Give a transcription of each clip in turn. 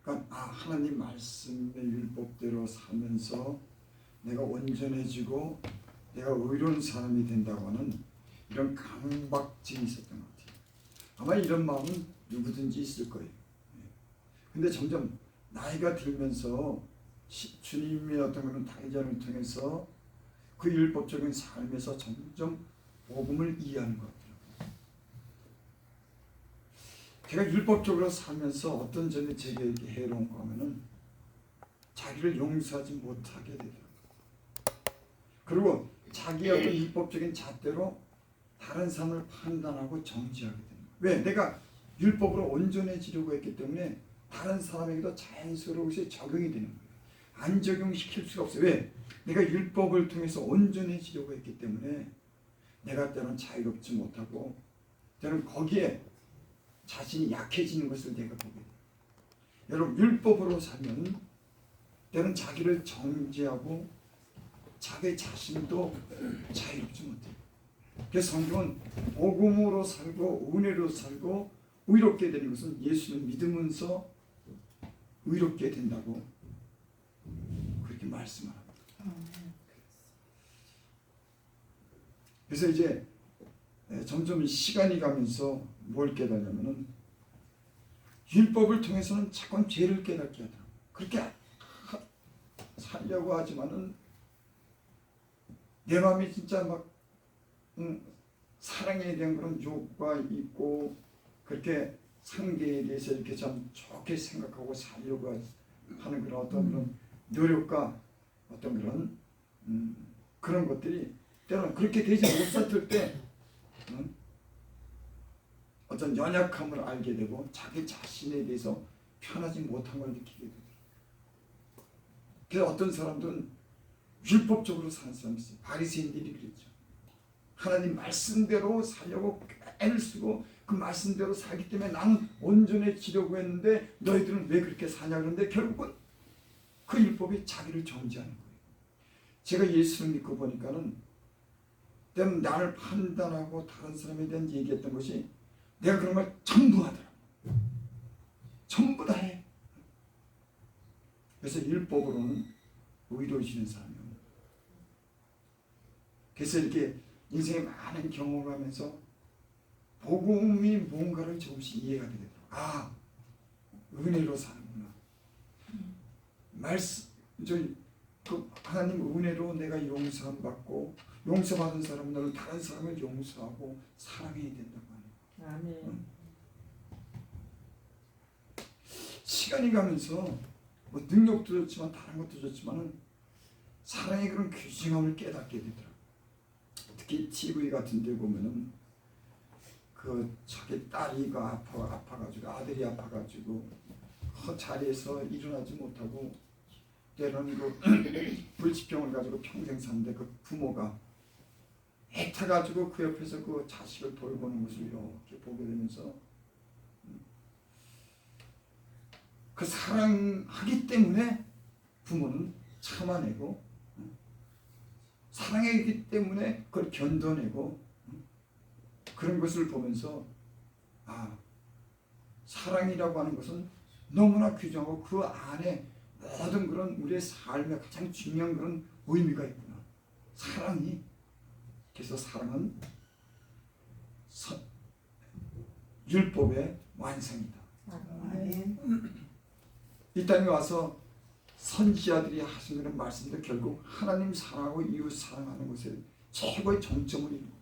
그러니까 하나님 말씀의 율법대로 살면서 내가 온전해지고 내가 의로운 사람이 된다고 하는 이런 강박증이 있었던 것 같아요. 아마 이런 마음은 누구든지 있을 거예요. 근데 점점 나이가 들면서 주님의 어떤 그런 다이전을 통해서 그 율법적인 삶에서 점점 복음을 이해하는 것 같아요. 제가 율법적으로 살면서 어떤 점이 제게 해로운 거 하면은 자기를 용서하지 못하게 되더라고요. 그리고 자기의 어떤 율법적인 잣대로 다른 사람을 판단하고 정죄하게 됩니다. 왜? 내가 율법으로 온전해지려고 했기 때문에 다른 사람에게도 자연스러운 적용이 되는 거예요. 안 적용시킬 수가 없어요. 왜? 내가 율법을 통해서 온전해지려고 했기 때문에 내가 때로는 자유롭지 못하고 때로는 거기에 자신이 약해지는 것을 내가 보게 돼요. 여러분, 율법으로 살면 때로는 자기를 정죄하고 자기 자신도 자유롭지 못해요. 그래서 성경은 복음으로 살고 은혜로 살고 의롭게 되는 것은 예수를 믿으면서 의롭게 된다고 그렇게 말씀합니다. 그래서 이제 점점 시간이 가면서 뭘 깨닫냐면은 율법을 통해서는 자꾸 죄를 깨닫게 하더라고요. 그렇게 살려고 하지만은 내 마음이 진짜 막 사랑에 대한 그런 욕구가 있고 그렇게 상대에 대해서 이렇게 참 좋게 생각하고 살려고 하는 그런 어떤 그런 노력과 어떤 그런 그런 것들이 때로는 그렇게 되지 못했을 때 어떤 연약함을 알게 되고 자기 자신에 대해서 편하지 못한 걸 느끼게 되더라고요. 그래서 어떤 사람들은 율법적으로 사는 사람이 있어요. 바리새인들이 그랬죠. 하나님 말씀대로 살려고 애를 쓰고 그 말씀대로 살기 때문에 나는 온전해지려고 했는데 너희들은 왜 그렇게 사냐 그러는데 결국은 그 율법이 자기를 정죄하는 거예요. 제가 예수를 믿고 보니까는 때는 나를 판단하고 다른 사람에 대한 얘기했던 것이 내가 그런 걸 전부 하더라고요. 전부 다 해. 그래서 율법으로는 의로우시는 사람이에요. 그래서 이렇게 인생에 많은 경험을 하면서 복음이 뭔가를 조금씩 이해하게 되더라고요. 은혜로 사는구나. 하나님 은혜로 내가 용서함 받고 용서받은 사람은 너를 다른 사람을 용서하고 사랑해야 된다고 하는 거예요. 아멘. 시간이 가면서 뭐 능력도 좋지만 다른 것도 좋지만은 사랑의 그런 귀중함을 깨닫게 되더라고요. 특히 TV 같은 데 보면은 그 자기 딸이가 아파가지고 아들이 아파가지고 그 자리에서 일어나지 못하고 때로는 그 불치병을 가지고 평생 사는데 그 부모가 애타가지고 그 옆에서 그 자식을 돌보는 것을 이렇게 보게 되면서 그 사랑하기 때문에 부모는 참아내고 사랑하기 때문에 그걸 견뎌내고 그런 것을 보면서 사랑이라고 하는 것은 너무나 귀중하고 그 안에 모든 그런 우리의 삶에 가장 중요한 그런 의미가 있구나. 사랑이. 그래서 사랑은 율법의 완성이다. 이 땅에 와서 선지자들이 하신 그런 말씀도 결국 하나님 사랑하고 이웃 사랑하는 것에 최고의 정점을 이루고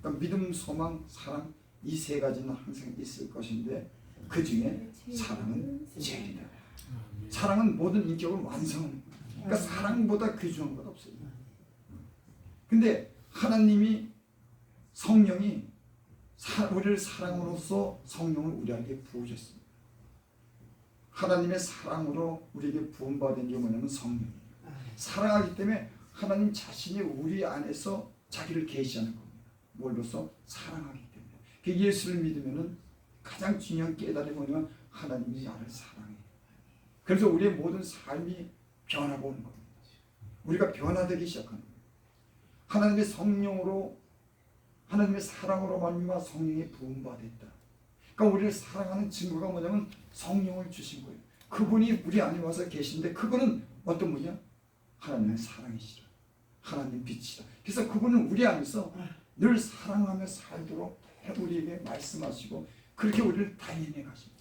그러니까 믿음, 소망, 사랑 이 세 가지는 항상 있을 것인데 그 중에 사랑은 제일이다. 사랑은 모든 인격을 완성하는 거예요. 그러니까 사랑보다 귀중한 것 없어요. 근데 하나님이 성령이 우리를 사랑으로서 성령을 우리에게 부으셨습니다. 하나님의 사랑으로 우리에게 부음받은 게 뭐냐면 성령이에요. 사랑하기 때문에 하나님 자신이 우리 안에서 자기를 계시하는 겁니다. 뭘로써? 사랑하기 때문에. 그 예수를 믿으면은 가장 중요한 깨달음이 뭐냐면 하나님이 나를 사랑해요. 그래서 우리의 모든 삶이 변하고 오는 겁니다. 우리가 변화되기 시작하는 거예요. 하나님의 성령으로 하나님의 사랑으로 말미암아 성령이 부음받았다. 그러니까 우리를 사랑하는 증거가 뭐냐면 성령을 주신 거예요. 그분이 우리 안에 와서 계신데 그분은 어떤 분이야? 하나님의 사랑이시라. 하나님 빛이라. 그래서 그분은 우리 안에서 늘 사랑하며 살도록 우리에게 말씀하시고 그렇게 우리를 단련해 가십니다.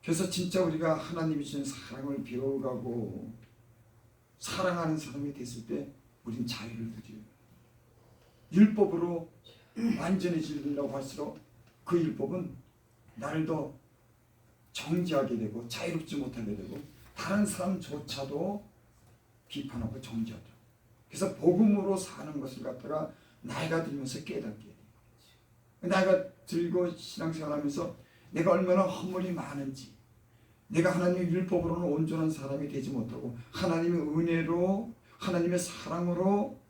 그래서 진짜 우리가 하나님이 주신 사랑을 배워가고 사랑하는 사람이 됐을 때 우린 자유를 누려요. 율법으로 완전해지려고 할수록 그 율법은 나를 더 정죄하게 되고 자유롭지 못하게 되고 다른 사람조차도 비판하고 정죄하더라고요. 그래서 복음으로 사는 것을 갖다가 나이가 들면서 깨닫게 돼요. 나이가 들고 신앙생활하면서 내가 얼마나 허물이 많은지, 내가 하나님의 율법으로는 온전한 사람이 되지 못하고 하나님의 은혜로 하나님의 사랑으로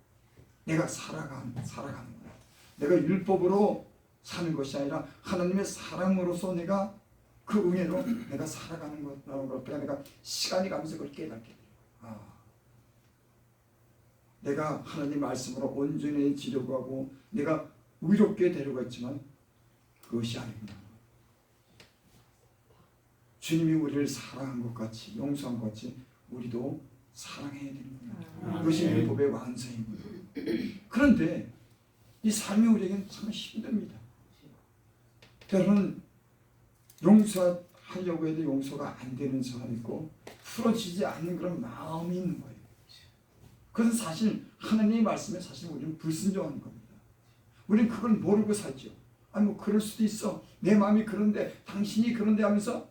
내가 살아가는구나. 내가 율법으로 사는 것이 아니라 하나님의 사랑으로서 내가 그 은혜로 내가 살아가는 것을 내가 시간이 가면서 그걸 깨닫게 돼요. 내가 하나님 말씀으로 온전해지려고 하고 내가 의롭게 되려고 했지만 그것이 아니구나. 주님이 우리를 사랑한 것 같이 용서한 것 같이 우리도 사랑해야 되는구나. 그것이 율법의 완성이구나. 그런데 이 삶이 우리에게는 참 힘듭니다. 때로는 용서하려고 해도 용서가 안 되는 사람이 있고 풀어지지 않는 그런 마음이 있는 거예요. 그것은 사실 하나님의 말씀에 사실 우리는 불순종하는 겁니다. 우리는 그걸 모르고 살죠. 아니 뭐 그럴 수도 있어. 내 마음이 그런데 당신이 그런데 하면서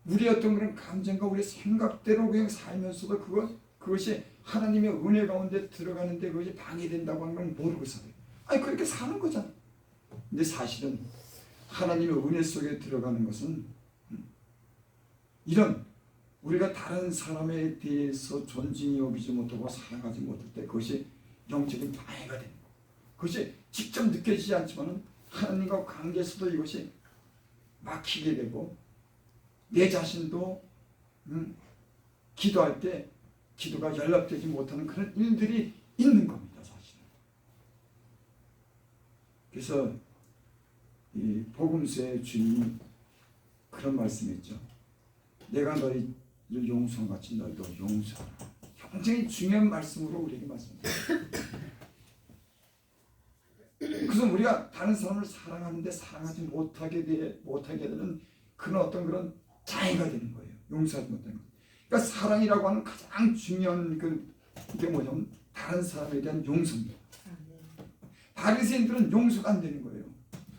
우리의 어떤 그런 감정과 우리의 생각대로 그냥 살면서도 그것이 하나님의 은혜 가운데 들어가는데 그것이 방해된다고 하는 걸 모르고 살아요. 아니 그렇게 사는 거잖아. 근데 사실은 하나님의 은혜 속에 들어가는 것은 이런 우리가 다른 사람에 대해서 존중이 여기지 못하고 사랑하지 못할 때 그것이 영적인 방해가 되는 거예요. 그것이 직접 느껴지지 않지만 하나님과 관계에서도 이것이 막히게 되고 내 자신도 기도할 때 기도가 연락되지 못하는 그런 일들이 있는 겁니다. 사실은. 그래서 이 복음서의 주님이 그런 말씀했죠. 내가 너희를 용서한 같이 너희도 용서하라. 굉장히 중요한 말씀으로 우리에게 말씀합니다. 그래서 우리가 다른 사람을 사랑하는데 사랑하지 못하게 되는 그런 어떤 그런 장애가 되는 거예요. 용서하지 못하는 것. 그러니까 사랑이라고 하는 가장 중요한 그게 뭐냐면 다른 사람에 대한 용서입니다. 바리새인들은 용서가 안 되는 거예요.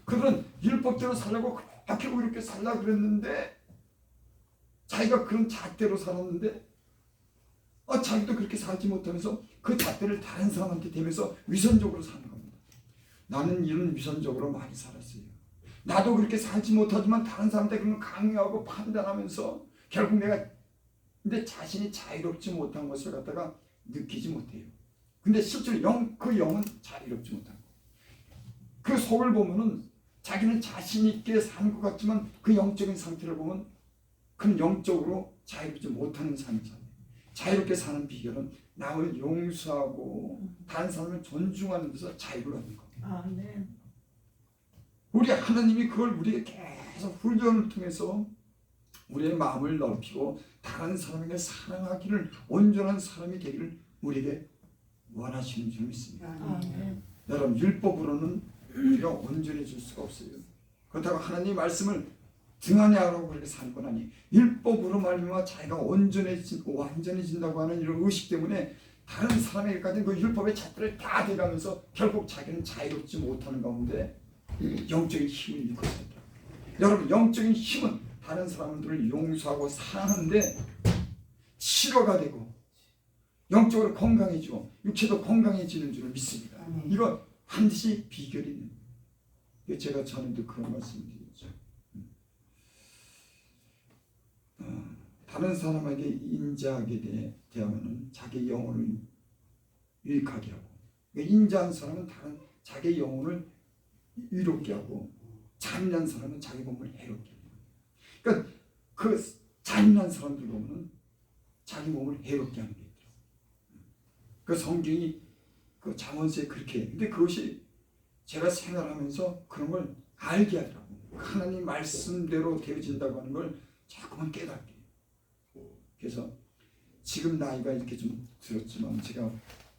그들은 율법대로 살려고 그렇게 의롭게 살려고 그랬는데 자기가 그런 잣대로 살았는데 자기도 그렇게 살지 못하면서 그 잣대를 다른 사람한테 대면서 위선적으로 사는 겁니다. 나는 이런 위선적으로 많이 살았어요. 나도 그렇게 살지 못하지만 다른 사람한테 그런 강요하고 판단하면서 결국 내가 근데 자신이 자유롭지 못한 것을 갖다가 느끼지 못해요. 근데 실제로 그 영은 자유롭지 못한 거예요. 그 속을 보면은 자기는 자신 있게 사는 것 같지만 그 영적인 상태를 보면 그는 영적으로 자유롭지 못하는 삶을 살아요. 자유롭게 사는 비결은 남을 용서하고 다른 사람을 존중하는 데서 자유를 얻는 겁니다. 아멘. 우리 하나님이 그걸 우리에게 계속 훈련을 통해서 우리의 마음을 넓히고 다른 사람에게 사랑하기를 온전한 사람이 되기를 우리에게 원하시는 줄 믿습니다. 아멘. 여러분 율법으로는 우리가 온전해질 수가 없어요. 그렇다고 하나님의 말씀을 등한히하라고 그렇게 살 건 아니 율법으로 말미암아 자기가 완전해진다고 하는 이런 의식 때문에 다른 사람에게까지 그 율법의 잣대를 다 대가면서 결국 자기는 자유롭지 못하는 가운데 영적인 힘을 잃고 산다. 여러분 영적인 힘은 다른 사람들을 용서하고 사랑하는데 치료가 되고 영적으로 건강해지고 육체도 건강해지는 줄을 믿습니다. 이거 반드시 비결이 있는 거예요. 제가 전에도 그런 말씀을 드렸죠. 다른 사람에게 인자하게 대하면 자기 영혼을 유익하게 하고 인자한 사람은 다른 자기 영혼을 유롭게 하고 잔인한 사람은 자기 몸을 해롭게 하고 그러니까 그 잔인한 사람들 보면 자기 몸을 해롭게 하는 게 있더라고요. 그 성경이 그 잠언서에 그렇게 해. 근데 그것이 제가 생활하면서 그런 걸 알게 하더라고. 하나님 말씀대로 되어진다고 하는 걸 자꾸만 깨닫게. 그래서 지금 나이가 이렇게 좀 들었지만 제가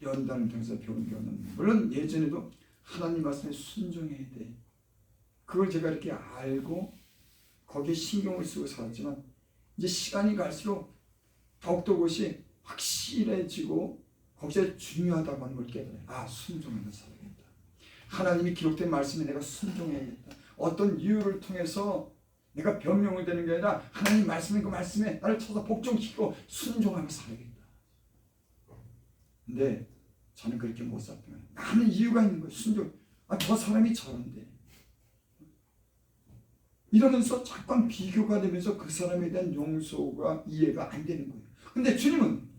연단을 통해서 배운 거는 물론 예전에도 하나님 말씀에 순종해야 돼. 그걸 제가 이렇게 알고 거기에 신경을 쓰고 살았지만 이제 시간이 갈수록 더욱더 그것이 확실해지고 거기서 중요하다고 하는 걸 깨달아요. 아, 순종하면서 살아야겠다. 하나님이 기록된 말씀에 내가 순종해야겠다. 어떤 이유를 통해서 내가 변명을 되는 게 아니라 하나님 말씀에 그 말씀에 나를 쳐서 복종시키고 순종하며 살아야겠다. 근데 저는 그렇게 못 살던 거예요. 많은 이유가 있는 거예요. 순종. 아, 저 사람이 저런데. 이러면서 자꾸 비교가 되면서 그 사람에 대한 용서가 이해가 안 되는 거예요. 근데 주님은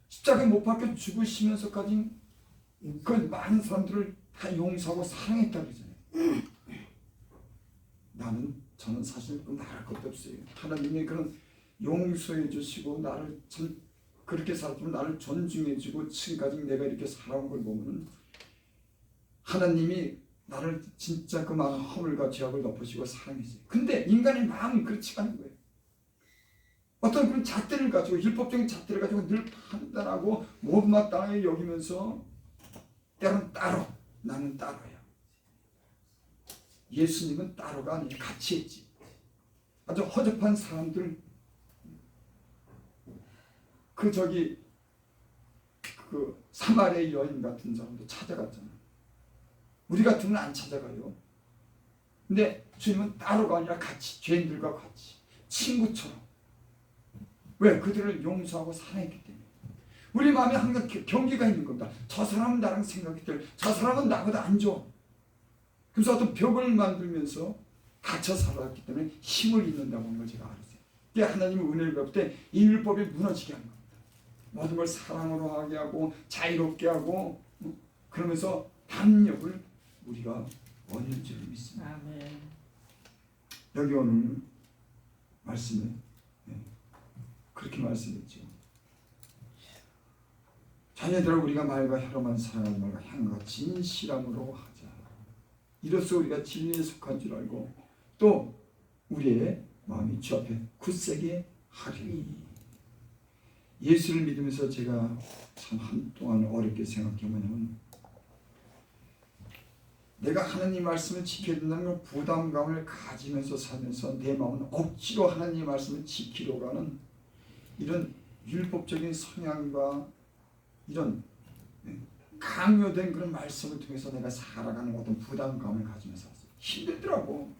십자가에 못 박혀 죽으시면서까지 그 많은 사람들을 다 용서하고 사랑했다고 그러잖아요. 저는 사실 말할 것도 없어요. 하나님이 그런 용서해 주시고 나를 참 그렇게 살았지만 나를 존중해 주고 지금까지 내가 이렇게 살아온 걸 보면 하나님이 나를 진짜 그 많은 허물과 죄악을 덮으시고 사랑했어요. 근데 인간의 마음은 그렇지가 않은 거예요. 어떤 그런 잣대를 가지고 율법적인 잣대를 가지고 늘 판단하고 못마땅하게 여기면서 때로는 따로 나는 따로야. 예수님은 따로가 아니라 같이 했지. 아주 허접한 사람들 그 사마리아 여인 같은 사람도 찾아갔잖아. 우리 같으면 안 찾아가요. 근데 주님은 따로가 아니라 같이 죄인들과 같이 친구처럼. 왜? 그들을 용서하고 사랑했기 때문에. 우리 마음에 항상 경계가 있는 겁니다. 저 사람은 나랑 생각이 들, 저 사람은 나보다 안 좋아. 그래서 어떤 벽을 만들면서 갇혀 살아왔기 때문에 힘을 잃는다고 하는 걸 제가 알았어요. 그게 하나님의 은혜를 갚을 때 이 율법이 무너지게 하는 겁니다. 모든 걸 사랑으로 하게 하고 자유롭게 하고 그러면서 담력을 우리가 얻는 줄 믿습니다. 아멘. 여기 오늘 말씀에 그렇게 말씀했죠. 자녀들아 우리가 말과 혀로만 사랑하지 말고 향과 진실함으로 하자. 이로써 우리가 진리에 속한 줄 알고 또 우리의 마음이 주 앞에 굳세게 하리니. 예수를 믿으면서 제가 참 한동안 어렵게 생각해보면 내가 하나님 말씀을 지켜야 된다는 부담감을 가지면서 살면서 내 마음은 억지로 하나님 말씀을 지키려고 하는 이런 율법적인 성향과 이런 강요된 그런 말씀을 통해서 내가 살아가는 어떤 부담감을 가지면서 살았어요. 힘들더라고.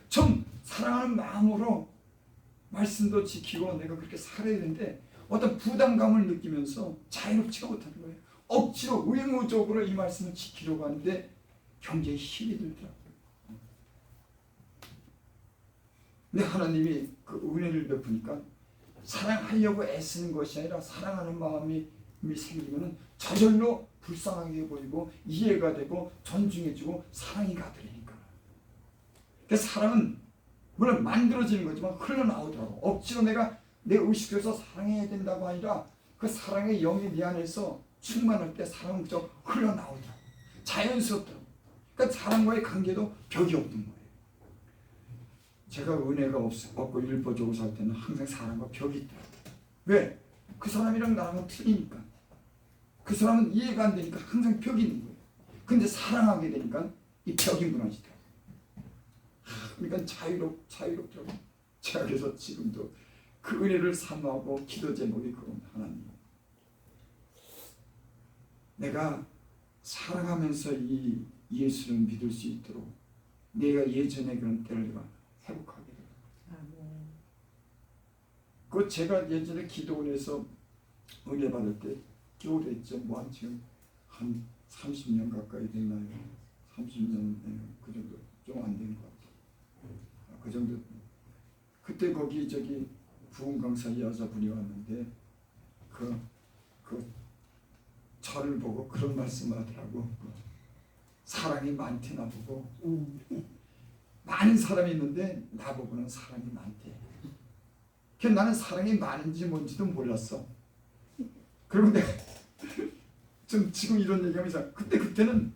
좀 사랑하는 마음으로 말씀도 지키고 내가 그렇게 살아야 되는데 어떤 부담감을 느끼면서 자유롭지가 못하는 거예요. 억지로 의무적으로 이 말씀을 지키려고 하는데 굉장히 힘이 들더라고요. 근데 하나님이 그 은혜를 베푸니까 사랑하려고 애쓰는 것이 아니라 사랑하는 마음이 생기면 저절로 불쌍하게 보이고 이해가 되고 존중해주고 사랑이 가더라니까. 그래서 사랑은 물론 만들어지는 거지만 흘러나오더라고. 억지로 내가 내 의식에서 사랑해야 된다고 아니라 그 사랑의 영이 내 안에서 충만할 때 사랑은 그저 흘러나오더라고. 자연스럽더라고. 그러니까 사랑과의 관계도 벽이 없는 거예요. 제가 은혜가 없고 율법적으로 살 때는 항상 사랑과 벽이 있더라고요. 왜? 그 사람이랑 나랑은 틀리니까. 그 사람은 이해가 안 되니까 항상 벽이 있는 거예요. 근데 사랑하게 되니까 이 벽이 무너지더라고요. 그러니까 자유롭더라고요. 제가 그래서 지금도 그 은혜를 사모하고 기도 제목이 그겁니다. 하나님, 내가 사랑하면서 이 예수를 믿을 수 있도록 내가 예전에 그런 때를 내가 회복하게 되라. 그 제가 예전에 기도원에서 은혜 받을 때 겨울했죠. 뭐 지금 한 30년 가까이 됐나요? 30년 그 정도 좀 안 된 것 같아요. 그 정도. 그때 거기 부흥 강사 여자분이 왔는데 그 저를 보고 그런 말씀을 하더라고. 사랑이 많대 나보고. 많은 사람이 있는데 나보고는 사랑이 많대. 그래서 나는 사랑이 많은지 뭔지도 몰랐어. 그리고 내가 좀 지금 이런 얘기하면서 그때는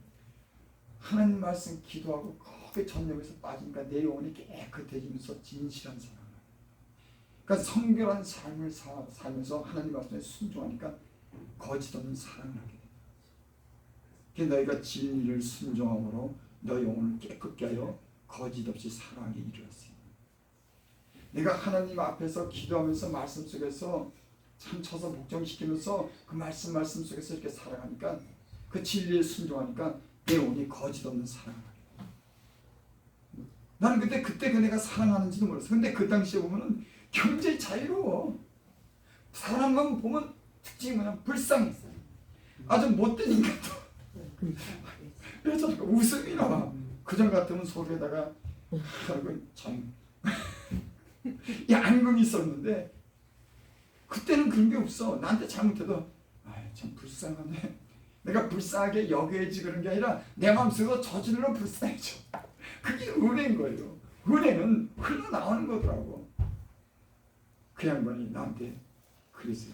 하나님 말씀 기도하고 거기 전념에서 빠지니까 내 영혼이 깨끗해지면서 진실한 사랑을. 그러니까 성결한 삶을 살면서 하나님 앞에 순종하니까 거짓 없는 사랑을 하게 돼. 그래서 너희가 진리를 순종함으로 너 영혼을 깨끗게 하여 거짓 없이 사랑하게 이르렀어요. 내가 하나님 앞에서 기도하면서 말씀 속에서 참 쳐서 목정시키면서 그 말씀 속에서 이렇게 살아가니까 그 진리에 순종하니까 내 영혼이 거짓 없는 사랑을 하게 돼. 나는 그때 그 내가 사랑하는지도 몰랐어. 근데 그 당시에 보면은 굉장히 자유로워. 사람만 보면 특징이 뭐냐, 불쌍해. 아주 못된 인간도 그래서 웃음이 나와. 그전 같으면 속에다가 참 앙금이 있었는데 그때는 그런 게 없어. 나한테 잘못해도 참 불쌍하네. 내가 불쌍하게 여겨야지 그런 게 아니라 내 마음속에서 저절로 불쌍해져. 그게 은혜인 거예요. 은혜는 흘러나오는 거더라고. 그 양반이 나한테 그랬어요.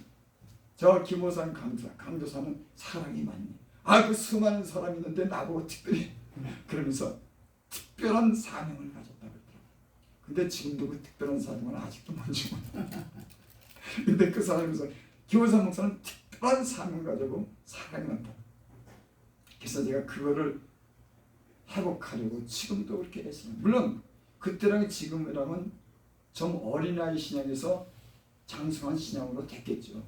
저 김호산 강도사는 사랑이 많니? 그 수많은 사람이 있는데 나보고 특별히 그러면서 특별한 사명을 가졌다 그러더라고. 근데 지금도 그 특별한 사명은 아직도 뭔지 몰라. 근데 그 사람에서 김호산 목사는 특별한 사명을 가지고 사랑이 많다. 그래서 제가 그거를 회복하려고 지금도 그렇게 했어요. 물론 그때랑 지금이랑은 좀 어린아이 신앙에서 장성한 신앙으로 됐겠죠.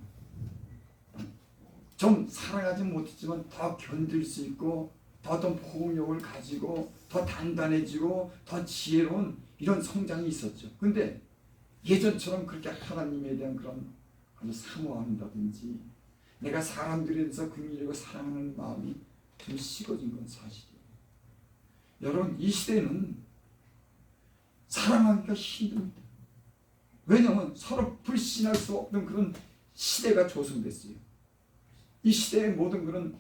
좀 살아가지 못했지만 더 견딜 수 있고 더 어떤 포용력을 가지고 더 단단해지고 더 지혜로운 이런 성장이 있었죠. 근데 예전처럼 그렇게 하나님에 대한 그런 사모한다든지 내가 사람들에 대해서 긍휼하고 사랑하는 마음이 좀 식어진 건 사실이에요. 여러분, 이 시대는 사랑하기가 힘듭니다. 왜냐하면 서로 불신할 수 없는 그런 시대가 조성됐어요. 이 시대의 모든 그런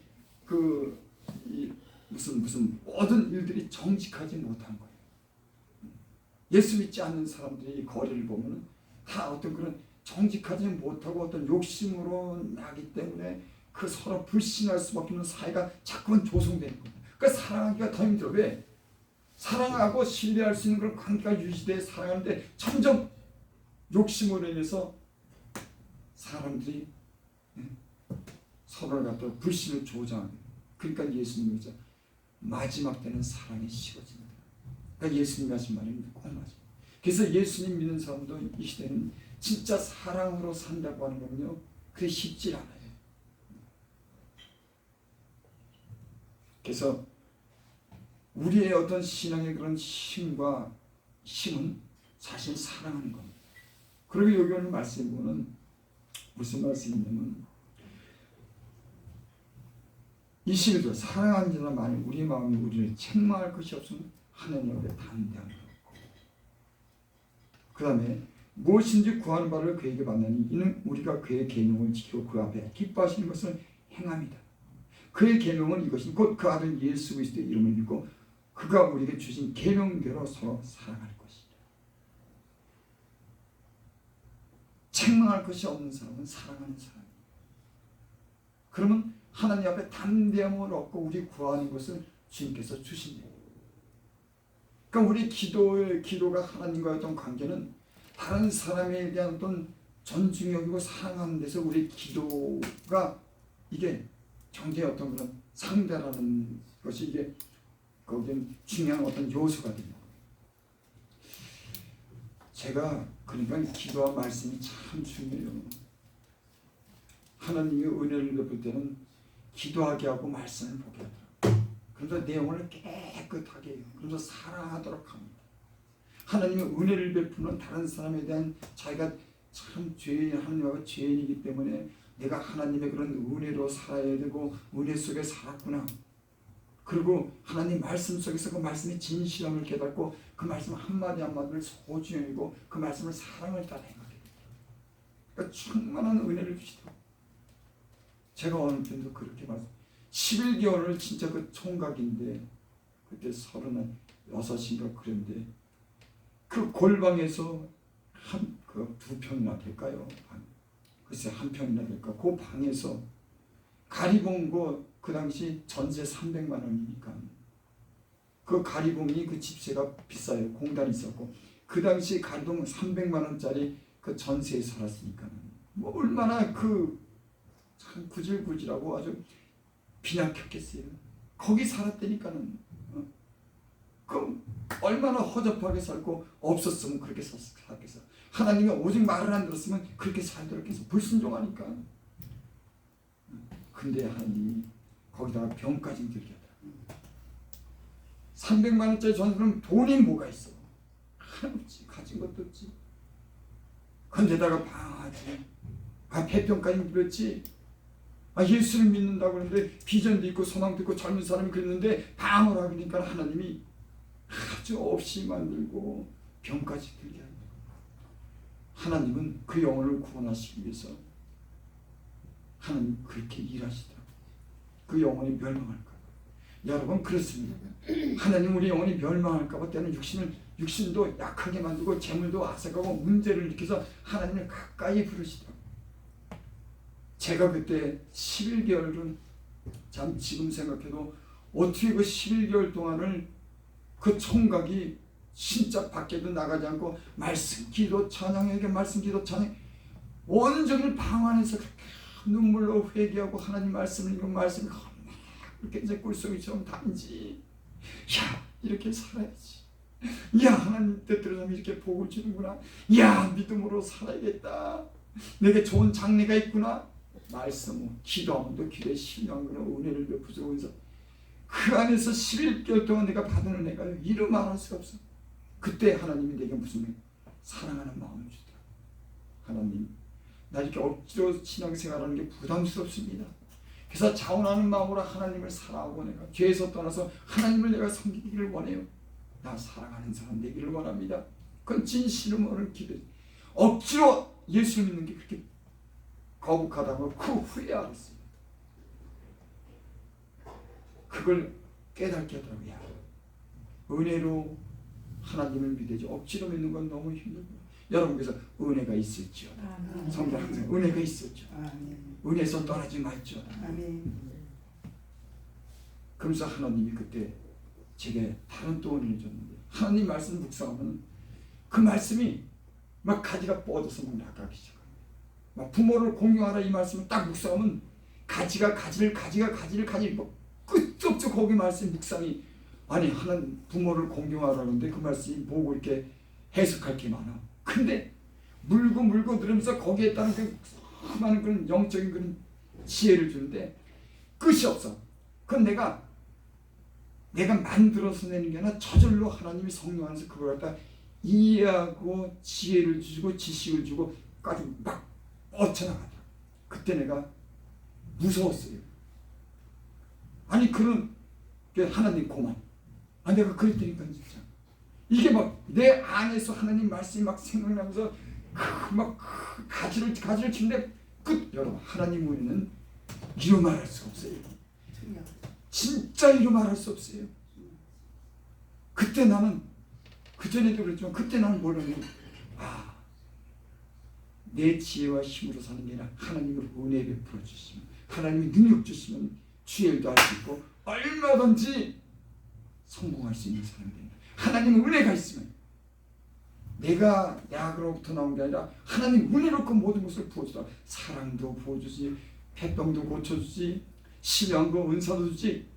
무슨 모든 일들이 정직하지 못한 거예요. 예수 믿지 않는 사람들이 거리를 보면 다 어떤 그런 정직하지 못하고 어떤 욕심으로 나기 때문에 그 서로 불신할 수밖에 없는 사회가 자꾸만 조성되는 거예요. 그러니까 사랑하기가 더 힘들어. 왜? 사랑하고 신뢰할 수 있는 그런 관계가 유지돼 사랑하는데 점점 욕심으로 인해서 사람들이 서로를 갖다 불신을 조장하는. 그러니까 예수님이 마지막 때는 사랑이 식어진다. 그러니까 예수님이 하신 말이 꼭 맞아요. 그래서 예수님 믿는 사람도 이 시대는 진짜 사랑으로 산다고 하는 건요, 그게 쉽지 않아요. 그래서 우리의 어떤 신앙의 그런 힘은 사실 사랑하는 겁니다. 그리고 여기 오늘 말씀 보면 무슨 말씀이냐면 21절 사랑하는 자나 만일 우리 마음이 우리를 책망할 것이 없으면 하나님 앞에 담대함이 없고 그 다음에 무엇인지 구하는 바를 그에게 받나니 이는 우리가 그의 계명을 지키고 그 앞에 기뻐하시는 것을 행함이다. 그의 계명은 이것이 곧 그 아들 예수 그리스도의 이름을 믿고 그가 우리에게 주신 계명대로 서로 사랑할 것이다. 책망할 것이 없는 사람은 사랑하는 사람이에요. 그러면 하나님 앞에 담대함을 얻고 우리 구하는 것을 주님께서 주신대요. 그러니까 우리 기도가 하나님과의 어떤 관계는 다른 사람에 대한 어떤 존중이 여기고 사랑하는 데서 우리 기도가 이게 경제의 어떤 그런 상대라는 것이 이게 거기엔 중요한 어떤 요소가 됩니다. 제가 그러니까 기도와 말씀이 참 중요해요. 하나님이 은혜를 베풀 때는 기도하게 하고 말씀을 보게 하더라고요. 그러면서 내용을 깨끗하게 해요. 그러면서 사랑하도록 합니다. 하나님의 은혜를 베푸는 다른 사람에 대한 자기가 참 하나님하고 죄인이기 때문에 내가 하나님의 그런 은혜로 살아야 되고 은혜 속에 살았구나. 그리고 하나님 말씀 속에서 그 말씀의 진실함을 깨닫고 그 말씀 한마디 한마디를 소중히 여기고 그 말씀을 사랑을 따라 행하게 됩니다. 그러니까 충만한 은혜를 주시더라고요. 제가 어느 때도 그렇게 말씀 11개월을 진짜 그 총각인데 그때 36인가 그랬는데 그 골방에서 두 평이나 될까요? 글쎄 한 평이나 될까? 그 방에서 가리봉고 그 당시 전세 300만 원이니까 그 가리봉이 그 집세가 비싸요. 공단이 있었고 그 당시 가리봉 300만 원짜리 그 전세에 살았으니까는 뭐 얼마나 그 참 구질구질하고 아주 빈약했겠어요. 거기 살았다니까는 그 얼마나 허접하게 살고 없었으면 그렇게 살겠어. 하나님이 오직 말을 안 들었으면 그렇게 살더랬겠어. 불순종하니까. 근데 하나님이 거기다가 병까지 들게 하더라. 300만 원짜리 전세는 돈이 뭐가 있어? 하나 없지. 가진 것도 없지. 근데다가 방하지. 배병까지 들었지. 예수를 믿는다고 그러는데 비전도 있고 소망도 있고 젊은 사람이 그랬는데 방을 하니까 하나님이 아주 없이 만들고 병까지 들게 한다. 하나님은 그 영혼을 구원하시기 위해서 하나님 그렇게 일하시더라고요. 그 영혼이 멸망할까 봐. 여러분 그렇습니다. 하나님 우리 영혼이 멸망할까 봐 때는 육신도 약하게 만들고 재물도 아삭하고 문제를 일으켜서 하나님을 가까이 부르시더라고요. 제가 그때 11개월은 참 지금 생각해도 어떻게 그 11개월 동안을 그 총각이 진짜 밖에도 나가지 않고 말씀 기도 찬양에게 말씀 기도 찬양 온종일 방 안에서 그렇게 눈물로 회개하고 하나님 말씀을 읽고 말씀을 그렇게 이제 꿀송이처럼 단지 야 이렇게 살아야지. 야 하나님 뜻대로 이렇게 복을 주는구나. 야 믿음으로 살아야겠다. 내게 좋은 장래가 있구나. 말씀 기도하면도 기도에 신뢰한 거는 은혜를 베푸시면서 그 안에서 11개월 동안 내가 받은 은혜가 이루 말할 수가 없어. 그때 하나님이 내게 무슨 사랑하는 마음을 주더라. 하나님 나 이렇게 억지로 신앙생활하는 게 부담스럽습니다. 그래서 자원하는 마음으로 하나님을 사랑하고 내가 죄에서 떠나서 하나님을 내가 섬기기를 원해요. 나 사랑하는 사람 되기를 원합니다. 그건 진실음으로 기도. 억지로 예수 믿는 게 그렇게 거북하다고 그 후에 알았어요. 그걸 깨닫게 하더라고요. 은혜로 하나님을 믿어야지 억지로 믿는 건 너무 힘들고. 여러분께서 은혜가 있을지요. 성경 항상 은혜가 있었죠. 은혜에서 떠나지 말죠. 그러면서 하나님이 그때 제게 다른 또 은혜를 줬는데 하나님 말씀 묵상하면 그 말씀이 막 가지가 뻗어서 막 나가기 시작합니다. 막 부모를 공경하라 이 말씀을 딱 묵상하면 가지가 가지를 뭐 끝도 없죠. 거기 말씀 묵상이 아니 하나님 부모를 공경하라는데 그 말씀이 뭐고 이렇게 해석할 게 많아. 근데 물고 늘으면서 거기에 따른 그 많은 그런 영적인 그런 지혜를 주는데 끝이 없어. 그건 내가 만들어서 내는 게 아니라 저절로 하나님이 성령 안에서 그걸 갖다 이해하고 지혜를 주고 지식을 주고 아주 막 뻗쳐나가더라. 그때 내가 무서웠어요. 아니 그런 하나님 고만. 내가 그랬다니까 진짜. 이게 막 내 안에서 하나님 말씀이 막 생각나면서 막 가지를 치는데 끝. 여러분 하나님 우리는 이루 말할 수가 없어요. 진짜 이루 말할 수 없어요. 그때 나는 그전에도 그랬지만 그때 나는 뭐냐면 내 지혜와 힘으로 사는 게 아니라 하나님으로 은혜 베풀어 주시면 하나님이 능력 주시면 주엘도 할 수 있고 얼마든지 성공할 수 있는 사람이 됩니다. 하나님 은혜가 있으면 내가 야그로부터 나온 게 아니라 하나님 은혜로 그 모든 것을 부어주다. 사랑도 부어주지, 백병도 고쳐주지, 심령한 거 은사도 주지.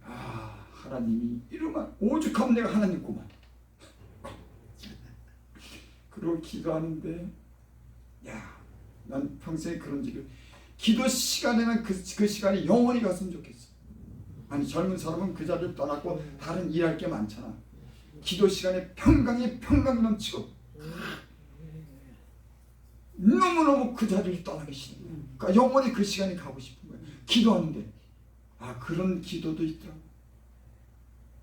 하나님이 이러면 오죽하면 내가 하나님구만. 그러고 기도하는데 난 평생에 그런 일을 기도 시간에는 그 시간이 영원히 갔으면 좋겠어. 아니 젊은 사람은 그 자리를 떠났고 다른 일할 게 많잖아. 기도 시간에 평강이 넘치고 너무너무 그 자리를 떠나기 싫은 거야. 그러니까 영원히 그 시간에 가고 싶은 거야. 기도하는데 그런 기도도 있더라고.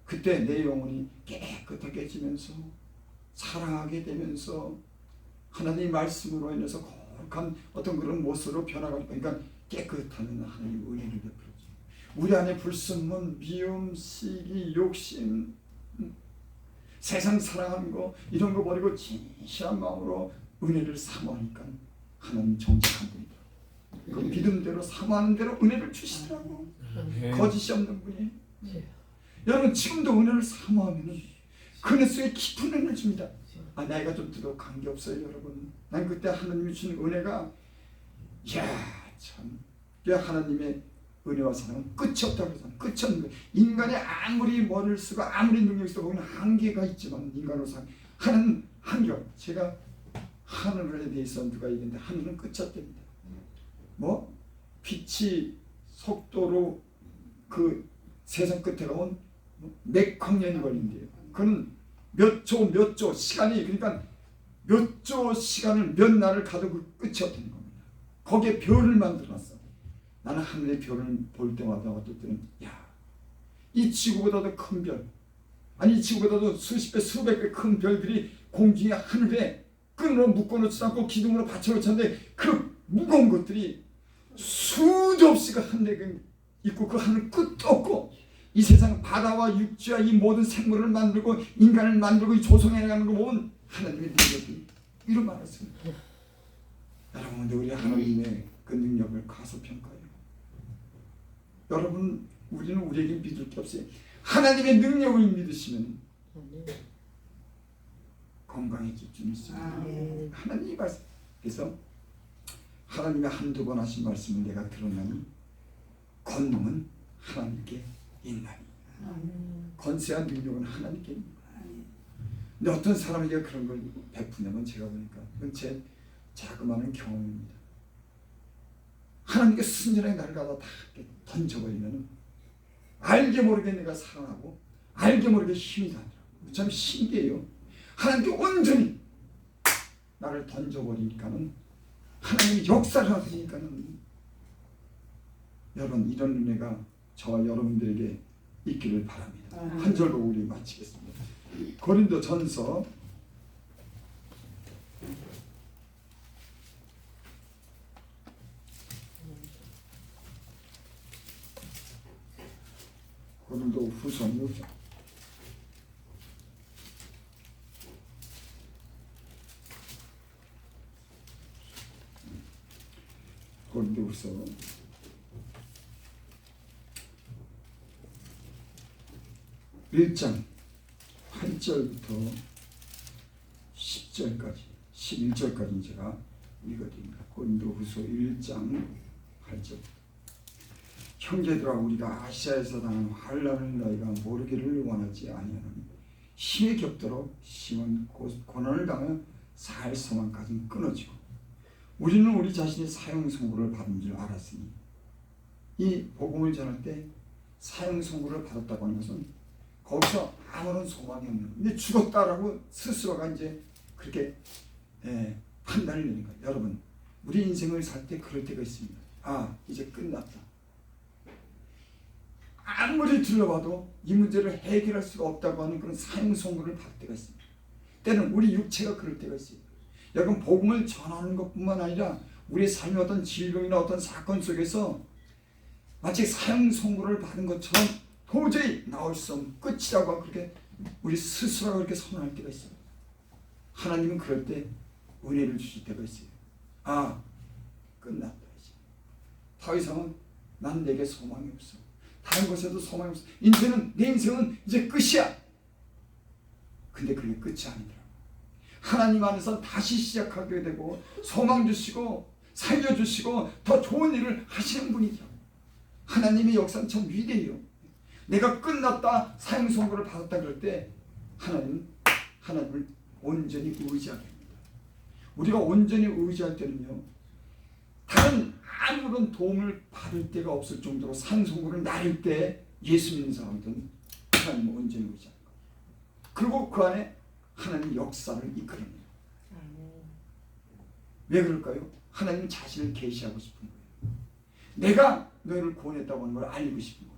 그때 내 영혼이 깨끗하게 지면서 사랑하게 되면서 하나님 말씀으로 인해서 거룩한 어떤 그런 모습으로 변화가 그러니까 깨끗한 하나님 은혜를 베풀어줘. 우리 안에 불순물, 미움, 시기, 욕심, 세상 사랑하는 거 이런 거 버리고 진실한 마음으로 은혜를 사모하니까 하나님 정직한 분이다. 그 믿음대로 사모하는 대로 은혜를 주시더라고. 거짓이 없는 분이. 여러분 지금도 은혜를 사모하면 그 은혜 속에 깊은 은혜를 줍니다. 나이가 좀 들어 관계없어요 여러분. 난 그때 하나님이 주는 은혜가 참 하나님의 은혜와 사랑은 끝이 없다고 그러잖아요. 끝이 없는 거예요. 인간이 아무리 머리를 쓰고 아무리 능력이 있어도 거기는 한계가 있지만 인간으로서 하나는 한계가. 제가 하늘에 대해서 누가 얘기했는데 하늘은 끝이 없답니다. 빛이 속도로 그 세상 끝에 가면 맥광년이 걸린대요. 그는 몇 조 시간이, 그러니까 몇 조 시간을 몇 날을 가도 그 끝이 없다는 겁니다. 거기에 별을 만들어놨어. 나는 하늘의 별을 볼 때마다 어떨 때는 이 지구보다도 큰 별, 아니 이 지구보다도 수십 배 수백 배 큰 별들이 공중에 하늘에 끈으로 묶어놓지 않고 기둥으로 받쳐놓지 않는데 그 무거운 것들이 수도 없이 그 하늘에 있고 그 하늘 끝도 없고 이 세상 바다와 육지와 이 모든 생물을 만들고 인간을 만들고 이 조성해가는 거 보면 하나님의 능력이 이런 말했습니다. 여러분, 우리 하나님의 그 능력을 과소평가해요. 여러분, 우리는 우리에게 믿을 게 없어요. 하나님의 능력을 믿으시면 건강해질 줄 믿습니다. 하나님이 말씀. 그래서 하나님의 한두 번 하신 말씀을 내가 들었나니 권능은 하나님께 있나니. 권세와 능력은 하나님께 있는 거예요. 근데 어떤 사람에게 그런 걸 베푸냐면 제가 보니까 그건 제 자그마한 경험입니다. 하나님께 순전하게 나를 갖다 다 던져버리면 알게 모르게 내가 살아나고 알게 모르게 힘이 나더라고요. 참 신기해요. 하나님께 온전히 나를 던져버리니까는 하나님이 역사를 하시니까는 여러분, 이런 은혜가 저와 여러분들에게 있기를 바랍니다. 한 절 보고 우리 마치겠습니다. 고린도전서 6장 고린도후서 1장 8절부터 10절까지 11절까지 제가 읽어드립니다. 고린도후서 1장 8절. 형제들아, 우리가 아시아에서 당한 환난을 너희가 모르기를 원하지 아니하노니 힘이 겹도록 심은 고난을 당하여 살 소망까지는 끊어지고 우리는 우리 자신이 사형 선고를 받은 줄 알았으니. 이 복음을 전할 때 사형 선고를 받았다고 하는 것은 거기서 아무런 소망이 없는 거예요. 근데 죽었다라고 스스로가 이제 그렇게 판단을 내는 거예요. 여러분, 우리 인생을 살 때 그럴 때가 있습니다. 이제 끝났다. 아무리 둘러봐도 이 문제를 해결할 수가 없다고 하는 그런 사형 선고를 받을 때가 있습니다. 때는 우리 육체가 그럴 때가 있어요. 여러분, 복음을 전하는 것뿐만 아니라 우리의 삶의 어떤 질병이나 어떤 사건 속에서 마치 사형 선고를 받은 것처럼 도저히 나올 수 없는 끝이라고 그렇게 우리 스스로가 그렇게 선언할 때가 있어요. 하나님은 그럴 때 은혜를 주실 때가 있어요. 끝났다. 이제 더 이상은 난 내게 소망이 없어. 다른 것에도 소망이 없어. 내 인생은 이제 끝이야. 근데 그게 끝이 아니더라고. 하나님 안에서 다시 시작하게 되고 소망 주시고 살려주시고 더 좋은 일을 하시는 분이죠. 하나님의 역사는 참 위대해요. 내가 끝났다, 사형 선고를 받았다 그럴 때 하나님을 온전히 의지하게 됩니다. 우리가 온전히 의지할 때는요, 다른 아무런 도움을 받을 데가 없을 정도로 사형 선고를 나릴 때 예수 믿는 사람들은 하나님을 온전히 의지하는 거예요. 그리고 그 안에 하나님 역사를 이끌어내요. 왜 그럴까요? 하나님 자신을 계시하고 싶은 거예요. 내가 너희를 구원했다고 하는 걸 알리고 싶은 거예요.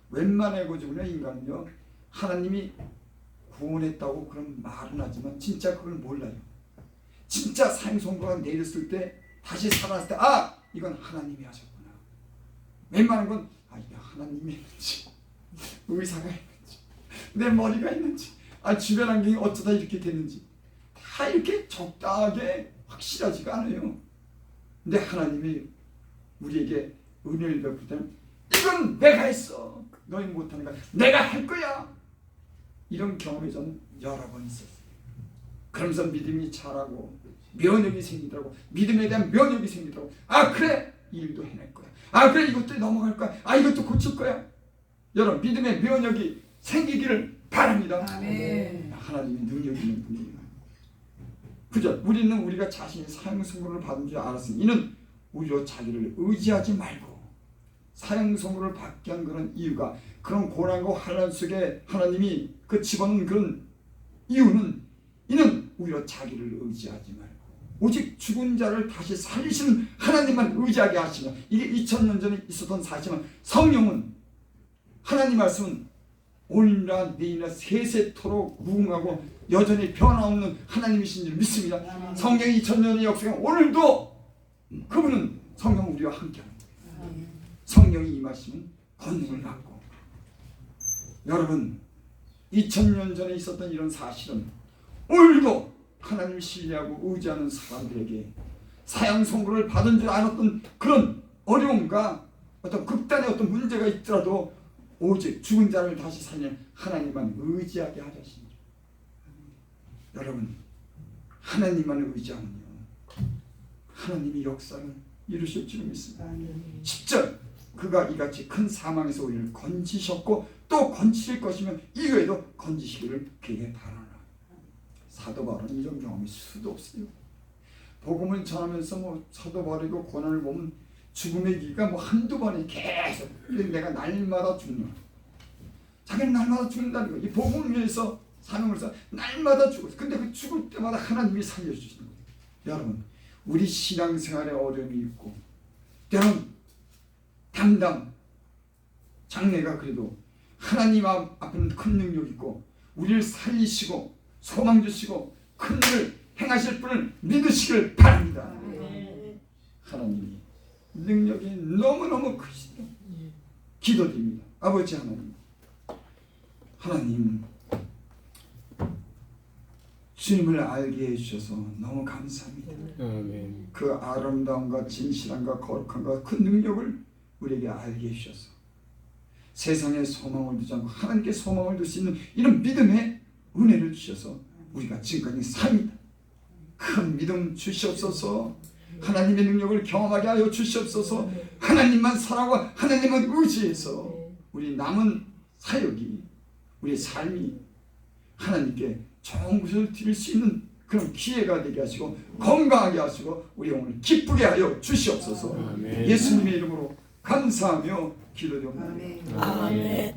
웬만해가지고는 인간은요, 하나님이 구원했다고 그런 말은 하지만 진짜 그걸 몰라요. 진짜 사형 선고가 내렸을 때 다시 살아났을 때 이건 하나님이 하셨구나. 웬만한 건 이게 하나님이 했는지 의사가 했는지 내 머리가 했는지 주변 환경이 어쩌다 이렇게 됐는지 다 이렇게 적당하게 확실하지가 않아요. 근데 하나님이 우리에게 은혜를 베풀 때는 이건 내가 했어. 너희 못하는 거 내가 할 거야. 이런 경험이 저는 여러 번 있었어요. 그러면서 믿음이 자라고 면역이 생기더라고. 믿음에 대한 면역이 생기더라고. 아 그래 일도 해낼 거야. 아 그래 이것도 넘어갈 거야. 아 이것도 고칠 거야. 여러분 믿음의 면역이 생기기를 바랍니다. 아멘. 하나님이 능력 있는 분이에요. 그죠? 우리는 우리가 자신이 사형 선고를 받은 줄 알았으니 이는 오히려 자기를 의지하지 말고 사형 선고를 받게 한 그런 이유가 그런 고난과 환난 속에 하나님이 그 집어넣은 그런 이유는 이는 오히려 자기를 의지하지 말고 오직 죽은 자를 다시 살리시는 하나님만 의지하게 하시며 이게 2000년 전에 있었던 사실은 성령은 하나님 말씀은 오늘이나 내일이나 세세토록 무궁하고 여전히 변함없는 하나님이신 줄 믿습니다. 성경 2000년의 역사가 오늘도 그분은 성령 우리와 함께합니다. 성령이 임하시면 권능을 받고 여러분 2000년 전에 있었던 이런 사실은 오늘도 하나님을 신뢰하고 의지하는 사람들에게 사형 선고를 받은 줄 알았던 그런 어려움과 어떤 극단의 어떤 문제가 있더라도 오직 죽은 자를 다시 살리는 하나님만 의지하게 하셨습니다. 여러분 하나님만 의지하면요 하나님이 역사를 이루실 줄 믿습니다. 10절 그가 이같이 큰 사망에서 우리를 건지셨고 또 건지실 것이면 이외에도 건지시기를 그에게 바라라. 사도 바울은 이런 경험이 수도 없어요. 복음을 전하면서 뭐 사도 바울이고 고난을 보면 죽음의 기가 뭐 한두 번이 계속 내가 날마다 죽는 자기는 날마다 죽는다는 거예요. 이 복음을 위해서 사명을 써 날마다 죽었어. 근데 그 죽을 때마다 하나님이 살려주시는 거예요. 여러분 우리 신앙생활에 어려움이 있고 때론 담당 장래가 그래도 하나님 앞에는 큰 능력이 있고 우리를 살리시고 소망 주시고 큰 일을 행하실 분을 믿으시길 바랍니다. 하나님이 능력이 너무너무 크시다. 기도드립니다. 아버지 하나님 주님을 알게 해주셔서 너무 감사합니다. 아멘. 그 아름다움과 진실함과 거룩함과 그 능력을 우리에게 알게 해주셔서 세상에 소망을 두지 않고 하나님께 소망을 둘 수 있는 이런 믿음의 은혜를 주셔서 우리가 지금까지 삽니다. 큰 믿음 주시옵소서. 하나님의 능력을 경험하게 하여 주시옵소서. 하나님만 사랑하고 하나님만 의지해서 우리 남은 사역이 우리의 삶이 하나님께 좋은 것을 드릴 수 있는 그런 기회가 되게 하시고 건강하게 하시고 우리 영혼을 기쁘게 하여 주시옵소서. 아멘. 예수님의 이름으로 감사하며 기도드립니다. 아멘. 아멘.